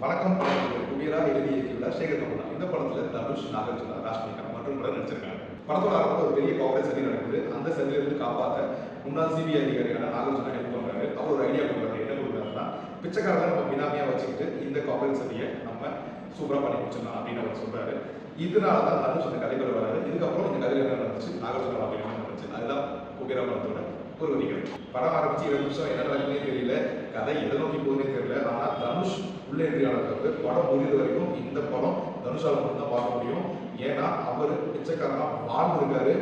வணக்கம் குபீரா எழுதி இயக்கியுள்ள சேகர் கபூர். இந்த படத்துல தனுஷ், நாகார்ஜுனா, ராஷ்மிகா மற்றும் பலர் நடிச்சிருக்காங்க. படத்தோட ஆரம்பத்தில் ஒரு பெரிய காவலர் சதி நடக்குது. அந்த சதியிலிருந்து காப்பாற்ற முன்னாள் சிபிஐ அதிகாரியான நாகார்ஜுனா ஹெல்ப் பண்றாரு. அவர் ஒரு ஐடியா கொடுக்குறாரு. என்ன கொடுக்குறாருன்னா, பிச்சைக்காரரை நம்ம பினாமியா வச்சுக்கிட்டு இந்த காவலர் சதியை நம்ம சூப்பரா பண்ணி முடிச்சிடலாம் அப்படின்னு அவர் சொல்றாரு. இதனால தான் தனுஷ் அந்த கதைக்குள்ள வராரு. இதுக்கப்புறம் இந்த கதையில என்ன நடந்துச்சு, நாகார்ஜுனா அப்படின்னு என்ன நடந்துச்சு, அதுதான் குபீரா படத்தோட ஒரு வரிகள். படம் ஆரம்பிச்சு 20 நிமிஷம் என்ன நடக்குதுன்னே தெரியல, கதை எதை நோக்கி போகுதுன்னே தெரியல. ஆனா தனுஷ் உள்ள என்ட்ரியானதுக்கு படம் முடிந்த வரைக்கும் இந்த படம் தனுஷால மட்டும் தான் பார்க்க முடியும். ஏன்னா அவர் பிச்சைக்காரனா வாழ்ந்துருக்காரு.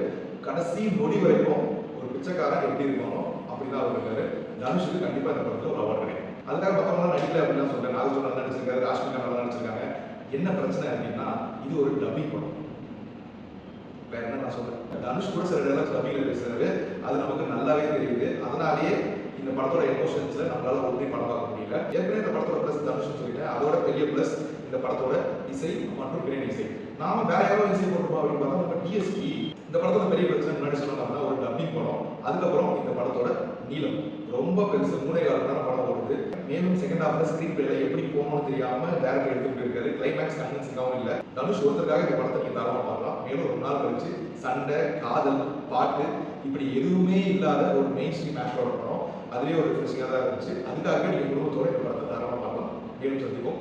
கடைசி நொடி வரைக்கும் ஒரு பிச்சைக்காரன் எப்படி இருக்கணும் அப்படிதான் அவர் இருக்காரு. தனுஷுக்கு கண்டிப்பா இந்த படத்துல ஒரு அவார்டு கிடைக்கும். அதுக்காக மற்றவங்க நடிக்கல அப்படின்னு சொல்றேன். நாகார்ஜுனா நல்லா நடிச்சிருக்காரு, ராஷ்மிகா நல்லா நடிச்சிருக்காங்க. என்ன பிரச்சனை அப்படின்னா, இது ஒரு டப்பிங் படம். வேற என்ன நான் சொல்றேன், தனுஷ் கூட சில டைலாக்ஸ் டப்பிங்ல பேசுறாரு. அது நமக்கு நல்லாவே தெரியுது. அதனாலேயே இந்த படத்தோட எமோஷன்ஸ்ல நம்மளால ஒன்றி படம் பார்க்க முடியல. ஏற்கனவே இந்த படத்தோட பிளஸ் தனுஷ் சொல்லிட்டேன். அதோட பெரிய பிளஸ் இந்த படத்தோட இசை மற்றும் பின்னணி இசை. நாம வேற யாராவது இசை போட்டுப்போம் அப்படின்னு பார்த்தா நம்ம டிஎஸ்பி. இந்த படத்தோட பெரிய பிரச்சனை முன்னாடி சொன்னோம்னா ஒரு டப்பிங் படம். அதுக்கப்புறம் இந்த படத்தோட நீளம் ரொம்ப பெருசு. 3.25 மணி நேரம் படம் ஓடுது. மேலும் செகண்ட் ஹாஃப்ல ஸ்கிரீன் பிளேல எப்படி போகணும்னு தெரியாம டேரக்டர் எடுத்துட்டு இருக்காரு. கிளைமேக்ஸ் கன்வின்சிங்காகவும் இல்லை. தனுஷ் ஒருத்தருக்காக இந்த படத்தை நீங்க தாராளமா பார்க்கலாம். மேலும் ஒரு நாள் கழிச்சு சண்டை, காதல், பாட்டு இப்படி எதுவுமே இல்லாத ஒரு மெயின் ஸ்ட்ரீம் ஆக்டரோட படம். அதுவே ஒரு ரிஃப்ரெஷிங்காக தான் இருந்துச்சு. அதுக்காக நீங்க குடும்பத்தோட இந்த படத்தை தாராளமா பார்க்கலாம். மேலும் சந்திப்போம்.